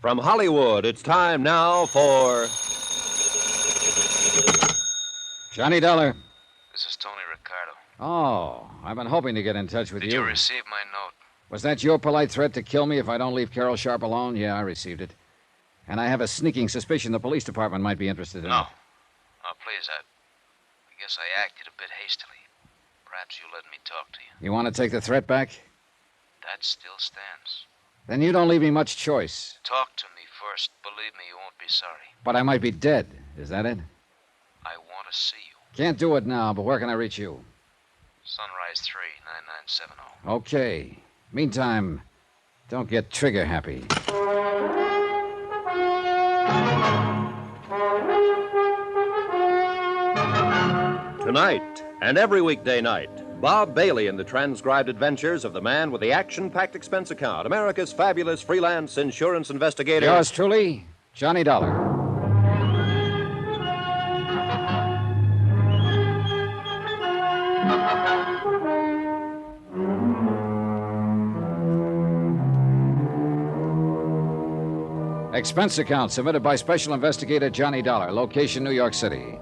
From Hollywood, it's time now for... Johnny Dollar. This is Tony Ricardo. Oh, I've been hoping to get in touch with you. Did you receive my note? Was that your polite threat to kill me if I don't leave Carol Sharp alone? Yeah, I received it. And I have a sneaking suspicion the police department might be interested in it. No. Oh, please, I guess I acted a bit hastily. Perhaps you let me talk to you. You want to take the threat back? That still stands. Then you don't leave me much choice. Talk to me first. Believe me, you won't be sorry. But I might be dead. Is that it? I want to see you. Can't do it now, but where can I reach you? Sunrise 3, 9970. Okay. Meantime, don't get trigger happy. Tonight, and every weekday night, Bob Bailey in the transcribed adventures of the man with the action-packed expense account, America's fabulous freelance insurance investigator. Yours truly, Johnny Dollar. Expense account submitted by Special Investigator Johnny Dollar, location New York City,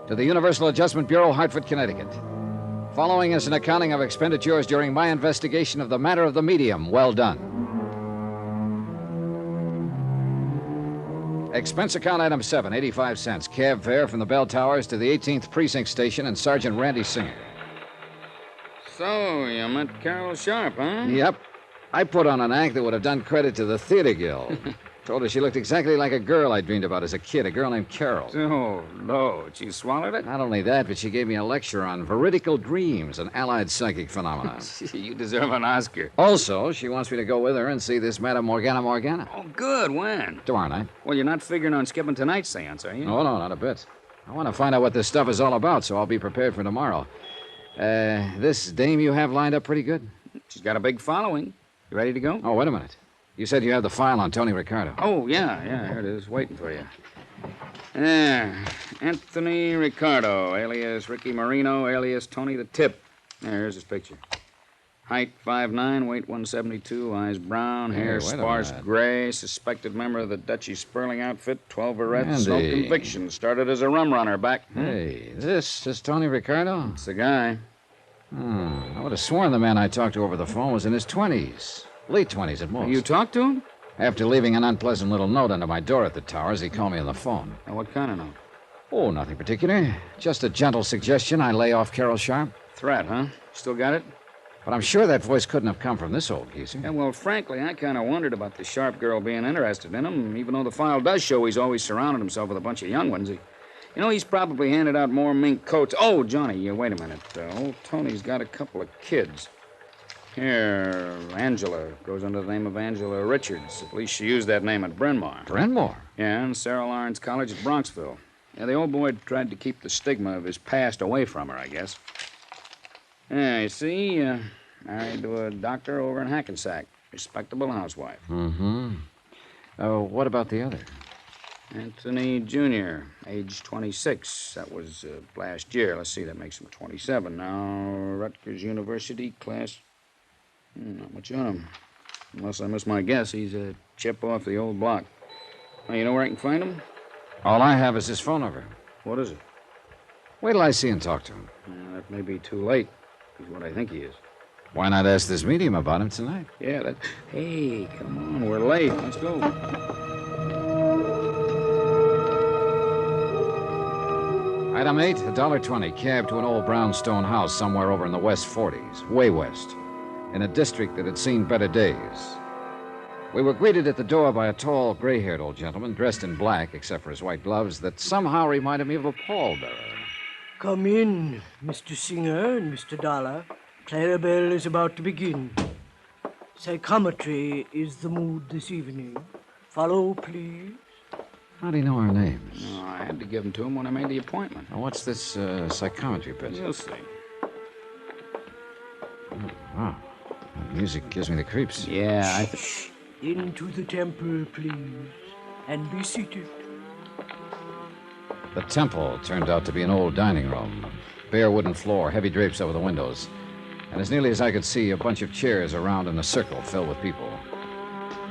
to the Universal Adjustment Bureau, Hartford, Connecticut. Following is an accounting of expenditures during my investigation of the matter of the medium. Well done. Expense account item 7, 85 cents. Cab fare from the Bell Towers to the 18th Precinct Station and Sergeant Randy Singer. So, you met Carol Sharp, huh? Yep. I put on an act that would have done credit to the Theater Guild. Told her she looked exactly like a girl I dreamed about as a kid, a girl named Carol. Oh, Lord, she swallowed it? Not only that, but she gave me a lecture on veridical dreams and allied psychic phenomena. You deserve an Oscar. Also, she wants me to go with her and see this Madame Morgana. Oh, good. When? Tomorrow night. Well, you're not figuring on skipping tonight's seance, are you? No, not a bit. I want to find out what this stuff is all about, so I'll be prepared for tomorrow. This dame you have lined up pretty good? She's got a big following. You ready to go? Oh, wait a minute. You said you had the file on Tony Ricardo. Oh, yeah, here it is, waiting for you. Anthony Ricardo, alias Ricky Marino, alias Tony the Tip. Here's his picture. Height 5'9", weight 172, eyes brown, hair sparse gray, suspected member of the Dutchy Sperling outfit, 12 arrests, no convictions, started as a rum runner back. Hey, is this Tony Ricardo? It's the guy. I would have sworn the man I talked to over the phone was in his 20s. Late 20s at most. You talked to him? After leaving an unpleasant little note under my door at the Towers, he called me on the phone. Now, what kind of note? Oh, nothing particular. Just a gentle suggestion I lay off Carol Sharp. Threat, huh? Still got it? But I'm sure that voice couldn't have come from this old geezer. Yeah, well, frankly, I kind of wondered about the Sharp girl being interested in him, even though the file does show he's always surrounded himself with a bunch of young ones. He's probably handed out more mink coats. Oh, Johnny, wait a minute. Old Tony's got a couple of kids. Here, Angela goes under the name of Angela Richards. At least she used that name at Bryn Mawr. Bryn Mawr? Yeah, and Sarah Lawrence College at Bronxville. Yeah, the old boy tried to keep the stigma of his past away from her, I guess. Yeah, you see, married to a doctor over in Hackensack. Respectable housewife. Mm-hmm. What about the other? Anthony Jr., age 26. That was last year. Let's see, that makes him 27 now. Rutgers University, class... Not much on him. Unless I miss my guess, he's a chip off the old block. Now, you know where I can find him? All I have is his phone number. What is it? Wait till I see and talk to him. That may be too late. He's what I think he is. Why not ask this medium about him tonight? Yeah, that... Hey, come on, we're late. Let's go. Item 8, $1.20, cab to an old brownstone house somewhere over in the West 40s, way west, in a district that had seen better days. We were greeted at the door by a tall, gray-haired old gentleman dressed in black, except for his white gloves, that somehow reminded me of a pallbearer. Come in, Mr. Singer and Mr. Dollar. Clarabelle is about to begin. Psychometry is the mood this evening. Follow, please. How do you know our names? Oh, I had to give them to him when I made the appointment. Now, what's this psychometry bit? You'll see. Oh, wow. That music gives me the creeps. Yeah, Shh. Into the temple, please. And be seated. The temple turned out to be an old dining room. Bare wooden floor, heavy drapes over the windows. And as nearly as I could see, a bunch of chairs around in a circle filled with people.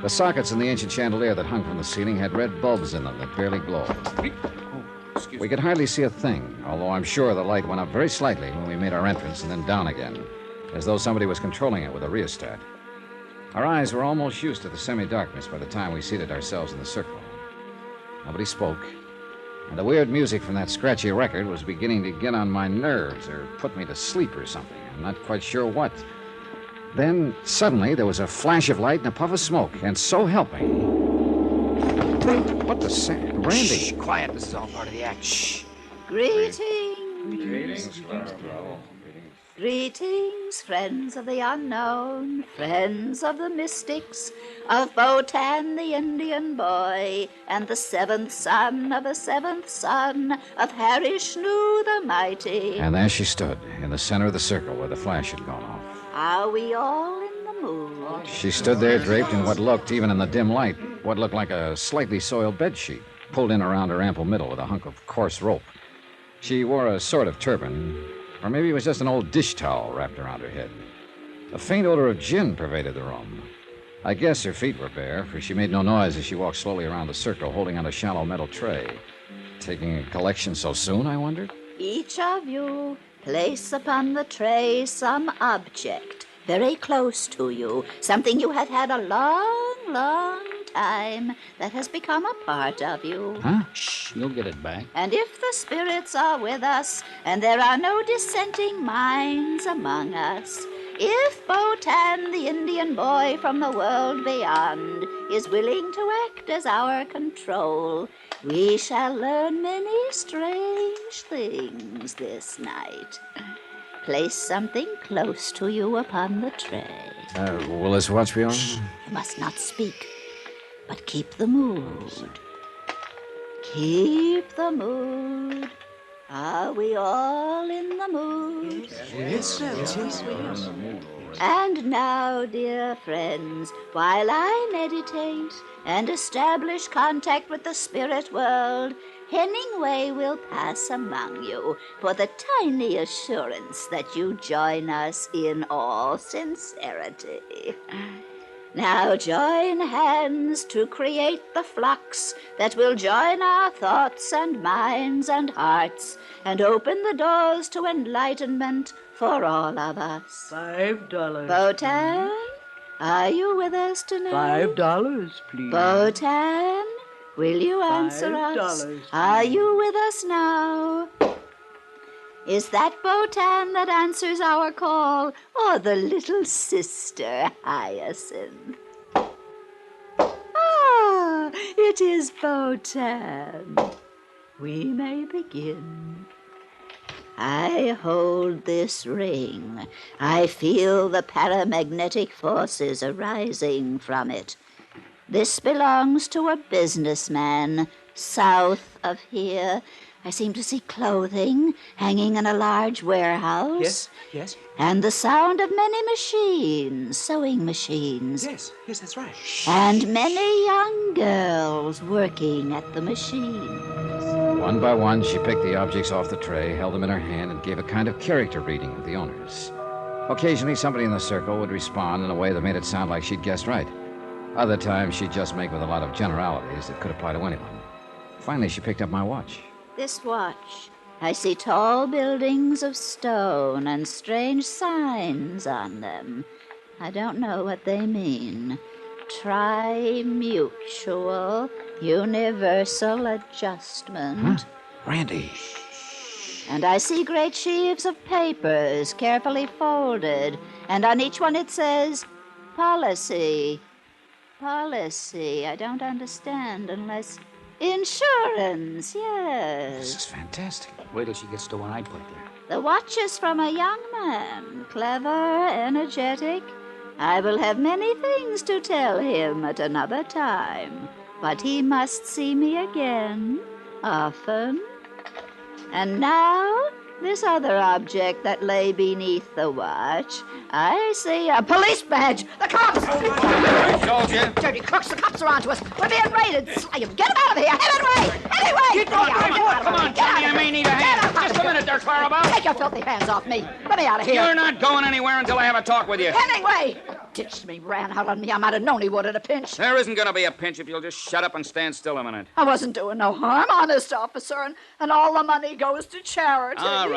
The sockets in the ancient chandelier that hung from the ceiling had red bulbs in them that barely glowed. We could hardly see a thing, although I'm sure the light went up very slightly when we made our entrance and then down again, as though somebody was controlling it with a rheostat. Our eyes were almost used to the semi-darkness by the time we seated ourselves in the circle. Nobody spoke, and the weird music from that scratchy record was beginning to get on my nerves or put me to sleep or something. I'm not quite sure what. Then, suddenly, there was a flash of light and a puff of smoke, and so helping... What the sound? Randy! Shh, quiet. This is all part of the act. Shh. Greetings. Greetings, friends of the unknown, friends of the mystics, of Botan the Indian boy, and the seventh son of the seventh son of Harishnu the mighty. And there she stood, in the center of the circle where the flash had gone off. Are we all in the mood? She stood there draped in what looked, even in the dim light, what looked like a slightly soiled bedsheet, pulled in around her ample middle with a hunk of coarse rope. She wore a sort of turban, or maybe it was just an old dish towel wrapped around her head. A faint odor of gin pervaded the room. I guess her feet were bare, for she made no noise as she walked slowly around the circle, holding on a shallow metal tray. Taking a collection so soon, I wondered? Each of you place upon the tray some object very close to you, something you have had a long time that has become a part of you. Huh? Shh, you'll get it back. And if the spirits are with us, and there are no dissenting minds among us, if Botan, the Indian boy from the world beyond, is willing to act as our control, we shall learn many strange things this night. Place something close to you upon the tray. Will this watch be on? You must not speak, but keep the mood. Keep the mood. Are we all in the mood? Yes, sir. And now, dear friends, while I meditate and establish contact with the spirit world, Hemingway will pass among you for the tiny assurance that you join us in all sincerity. Now join hands to create the flux that will join our thoughts and minds and hearts and open the doors to enlightenment for all of us. $5. Botan, are you with us tonight? $5, please. Botan, will you answer us? $5, Are you with us now? Is that Botan that answers our call, or the little sister Hyacinth? Ah, it is Botan. We may begin. I hold this ring. I feel the paramagnetic forces arising from it. This belongs to a businessman south of here. I seem to see clothing hanging in a large warehouse. Yes. And the sound of many machines, sewing machines. Yes, that's right. And many young girls working at the machines. One by one, she picked the objects off the tray, held them in her hand, and gave a kind of character reading of the owners. Occasionally, somebody in the circle would respond in a way that made it sound like she'd guessed right. Other times, she'd just make with a lot of generalities that could apply to anyone. Finally, she picked up my watch. This watch, I see tall buildings of stone and strange signs on them. I don't know what they mean. Tri-mutual, universal adjustment. Huh? Randy. And I see great sheaves of papers carefully folded, and on each one it says, policy. Policy, I don't understand unless... Insurance, yes. This is fantastic. Wait till she gets to what I put there. The watch is from a young man, clever, energetic. I will have many things to tell him at another time, but he must see me again, often. And now, this other object that lay beneath the watch. I see a police badge. The cops! Soldier! Dirty crooks, the cops are onto us. We're being raided. Slay him. Get him out of here. Hemingway! Hemingway! Come on, Johnny, I may need a hand. Just a minute there, Clarabelle. Take your filthy hands off me. Let me out of here. You're not going anywhere until I have a talk with you. Hemingway! ditched me, ran out on me. I might have known he would at a pinch. There isn't going to be a pinch if you'll just shut up and stand still a minute. I wasn't doing no harm, honest, officer, and all the money goes to charity. All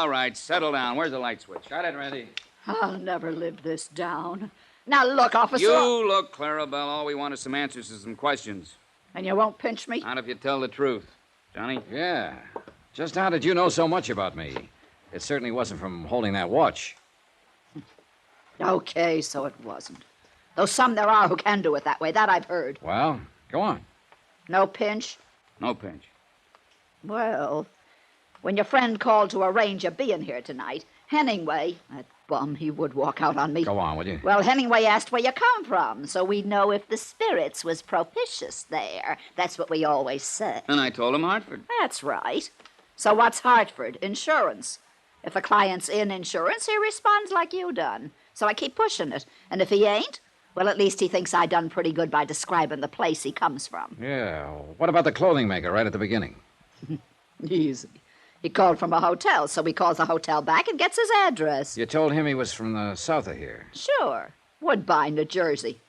right. Settle down. Where's the light switch? Got it, Randy? I'll never live this down. Now look, officer. You look, Clarabelle. All we want is some answers to some questions. And you won't pinch me? Not if you tell the truth. Johnny? Yeah. Just how did you know so much about me? It certainly wasn't from holding that watch. Okay, so it wasn't. Though some there are who can do it that way. That I've heard. Well, go on. No pinch? No pinch. Well, when your friend called to arrange your being here tonight, Hemingway, that bum, he would walk out on me. Go on, will you? Well, Hemingway asked where you come from, so we'd know if the spirits was propitious there. That's what we always say. And I told him Hartford. That's right. So what's Hartford? Insurance. If a client's in insurance, he responds like you done. So I keep pushing it. And if he ain't, well, at least he thinks I done pretty good by describing the place he comes from. Yeah. What about the clothing maker right at the beginning? Easy. He called from a hotel, so he calls the hotel back and gets his address. You told him he was from the south of here. Sure. Woodbine, New Jersey.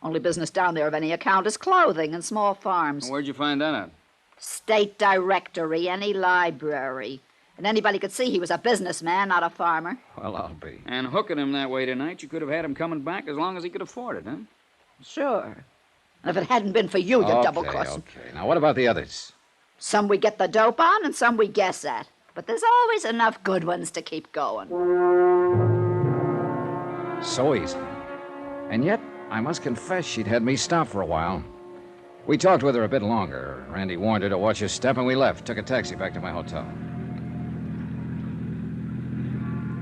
Only business down there of any account is clothing and small farms. Where'd you find that out? State directory, any library. And anybody could see he was a businessman, not a farmer. Well, I'll be. And hooking him that way tonight, you could have had him coming back as long as he could afford it, huh? Sure. And if it hadn't been for you, you'd double-cross him. Okay. Now, what about the others? Some we get the dope on and some we guess at. But there's always enough good ones to keep going. So easy. And yet, I must confess she'd had me stop for a while. We talked with her a bit longer. Randy warned her to watch her step, and we left. Took a taxi back to my hotel.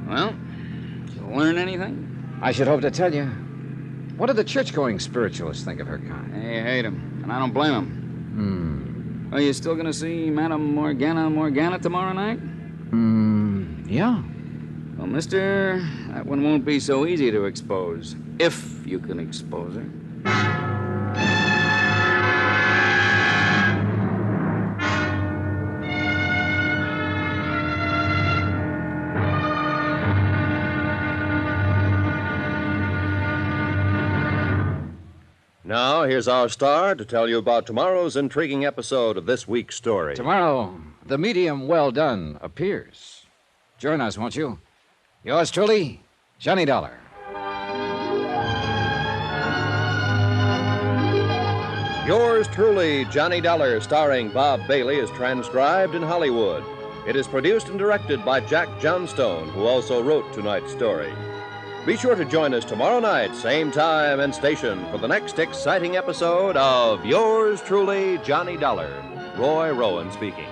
Well, did you learn anything? I should hope to tell you. What do the church-going spiritualists think of her kind? They hate him, and I don't blame him. Are you still going to see Madame Morgana tomorrow night? Yeah. Well, mister, that one won't be so easy to expose, if you can expose her. Now, here's our star to tell you about tomorrow's intriguing episode of this week's story. Tomorrow, the medium well done appears. Join us, won't you? Yours truly, Johnny Dollar. Yours truly, Johnny Dollar, starring Bob Bailey, is transcribed in Hollywood. It is produced and directed by Jack Johnstone, who also wrote tonight's story. Be sure to join us tomorrow night, same time and station, for the next exciting episode of Yours truly, Johnny Dollar. Roy Rowan speaking.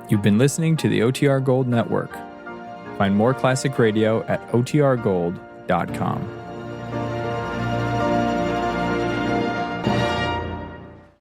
You've been listening to the OTR Gold Network. Find more classic radio at otrgold.com.